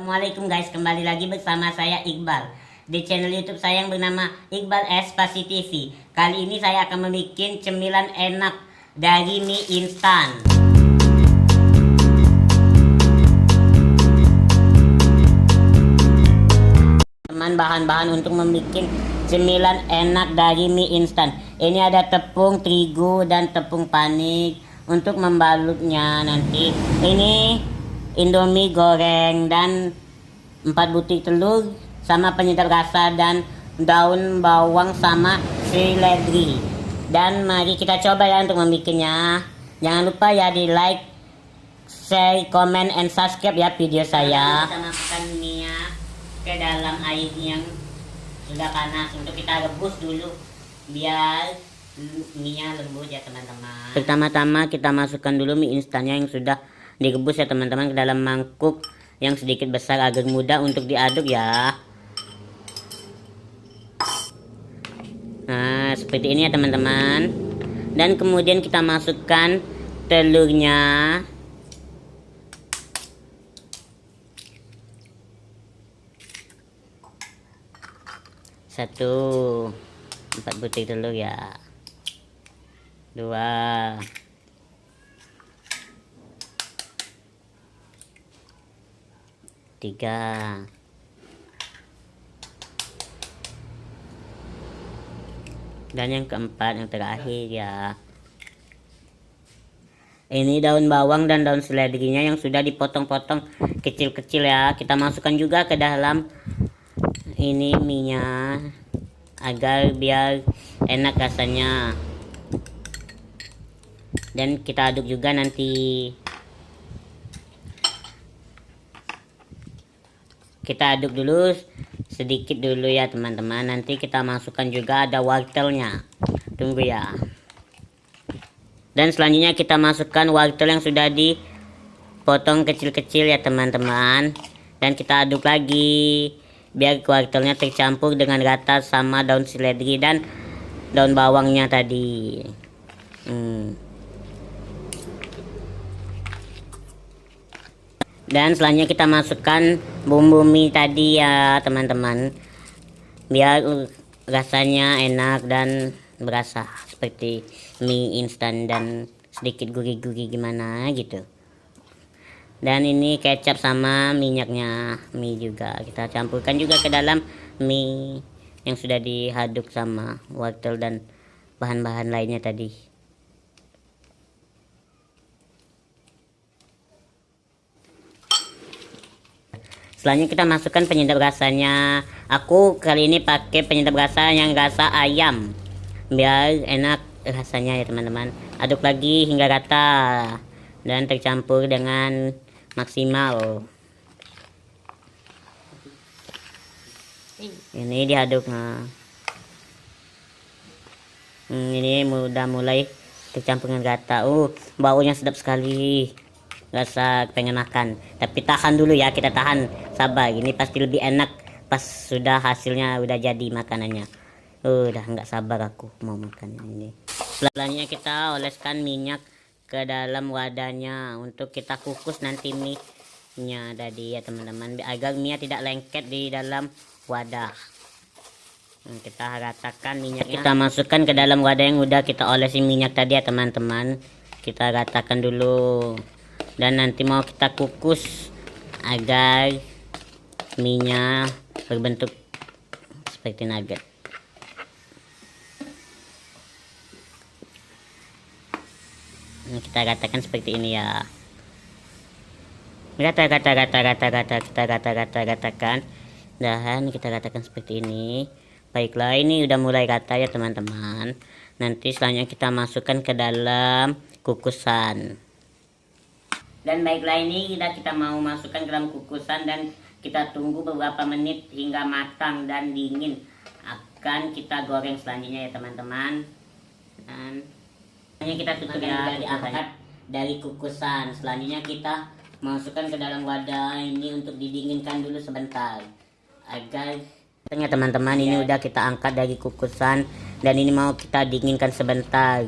Assalamualaikum guys, kembali lagi bersama saya Iqbal di channel YouTube saya yang bernama Iqbal Espasi TV. Kali ini saya akan membuat cemilan enak dari mie instan. Teman, bahan-bahan untuk membuat cemilan enak dari mie instan. Ini ada tepung terigu dan tepung panik. Untuk membalutnya nanti ini Indomie goreng dan 4 butir telur sama penyedap rasa dan daun bawang sama seledri. Dan mari kita coba ya untuk membuatnya. Jangan lupa ya di like, share, comment, and subscribe ya video saya. Kita masukkan minyak ke dalam air yang sudah panas untuk kita rebus dulu biar minyak lembut ya teman-teman. Pertama-tama kita masukkan dulu mie instannya yang sudah direbus ya teman-teman ke dalam mangkuk yang sedikit besar agar mudah untuk diaduk ya. Nah seperti ini ya teman-teman. Dan kemudian kita masukkan telurnya. Satu, 4 butir telur ya. 2, 3, dan yang keempat, yang terakhir ya. Ini daun bawang dan daun seledrinya yang sudah dipotong-potong kecil-kecil ya. Kita masukkan juga ke dalam ini minyak agar biar enak rasanya. Dan kita aduk juga nanti. Kita aduk dulu sedikit dulu ya teman-teman. Nanti kita masukkan juga ada wortelnya. Tunggu ya. Dan selanjutnya kita masukkan wortel yang sudah dipotong kecil-kecil ya teman-teman. Dan kita aduk lagi biar wortelnya tercampur dengan rata sama daun seledri dan daun bawangnya tadi. Dan selanjutnya kita masukkan bumbu mie tadi ya teman-teman, biar rasanya enak dan berasa seperti mie instan dan sedikit gurih-gurih gimana gitu. Dan ini kecap sama minyaknya mie juga kita campurkan juga ke dalam mie yang sudah diaduk sama wortel dan bahan-bahan lainnya tadi. Selanjutnya kita masukkan penyedap rasanya. Aku kali ini pakai penyedap rasa yang rasa ayam biar enak rasanya ya teman-teman. Aduk lagi hingga rata dan tercampur dengan maksimal. Ini diaduk. Nah. Ini udah mulai tercampur dengan rata. Baunya sedap sekali. Rasa pengen makan, tapi tahan dulu ya, kita tahan, sabar, ini pasti lebih enak pas sudah hasilnya udah jadi makanannya. Udah nggak sabar aku mau makan ini. Selanjutnya kita oleskan minyak ke dalam wadahnya untuk kita kukus nanti mie nya tadi ya teman-teman, agar mie tidak lengket di dalam wadah. Kita ratakan minyaknya, kita masukkan ke dalam wadah yang udah kita olesin minyak tadi ya teman-teman. Kita ratakan dulu. Dan nanti mau kita kukus agar minyak berbentuk seperti nugget. Ini kita ratakan seperti ini ya. Kita ratakan. Dan kita ratakan seperti ini. Baiklah, ini udah mulai rata ya teman-teman. Nanti selanjutnya kita masukkan ke dalam kukusan. Dan baiklah, ini kita mau masukkan ke dalam kukusan dan kita tunggu beberapa menit hingga matang dan dingin. Akan kita goreng selanjutnya ya teman-teman. Dan hanya kita tutup ya, diangkat dari kukusan. Selanjutnya kita masukkan ke dalam wadah ini untuk didinginkan dulu sebentar. Agar teman-teman ini udah kita angkat dari kukusan dan ini mau kita dinginkan sebentar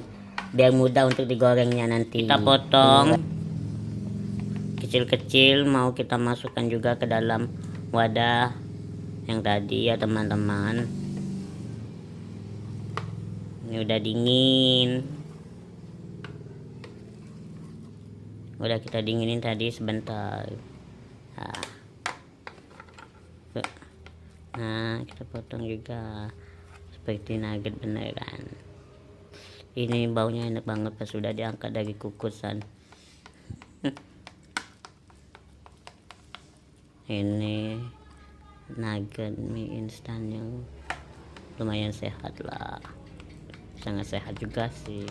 biar mudah untuk digorengnya nanti. Kita potong kecil-kecil mau kita masukkan juga ke dalam wadah yang tadi ya teman-teman. Ini udah dingin, udah kita dinginin tadi sebentar. Nah kita potong juga seperti nugget beneran. Ini baunya enak banget pas sudah diangkat dari kukusan. Ini nugget mie instan yang lumayan sehat lah, sangat sehat juga sih.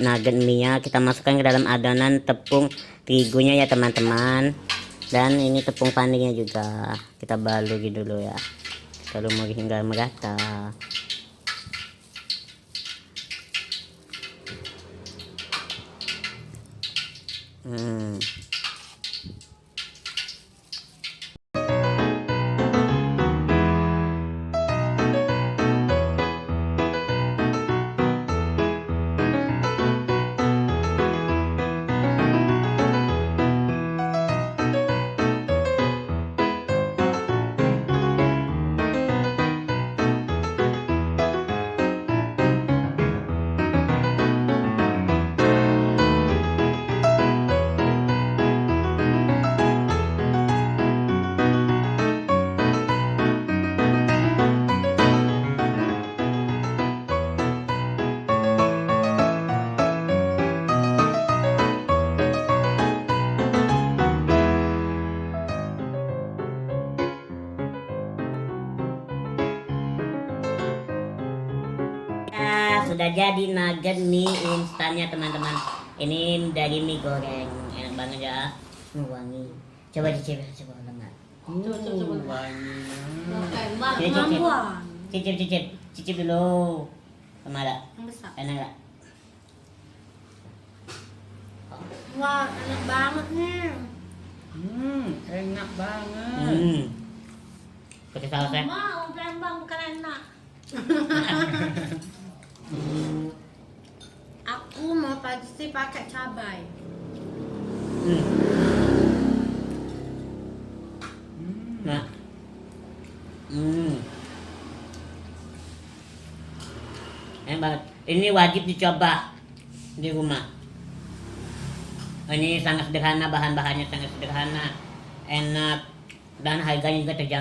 Nugget mie nya kita masukkan ke dalam adonan tepung terigunya ya teman-teman, dan ini tepung panirnya juga kita baluri dulu ya, kita lumuri hingga merata. Sudah jadi nugget mie instannya teman-teman. Ini dari mie goreng, enak banget ya, wangi. Coba dicicip, coba teman. Wangi. Cicip dulu. Kemana? Enak gak? Wah, enak banget nih. Enak banget. Pakai saus ya? Mau Palembang bukan enak. Aku mau pasti pakai cabai. Nah. Enak banget. Ini wajib dicoba di rumah. Ini sangat sederhana, bahan-bahannya sangat sederhana, enak, dan harganya juga terjangkau.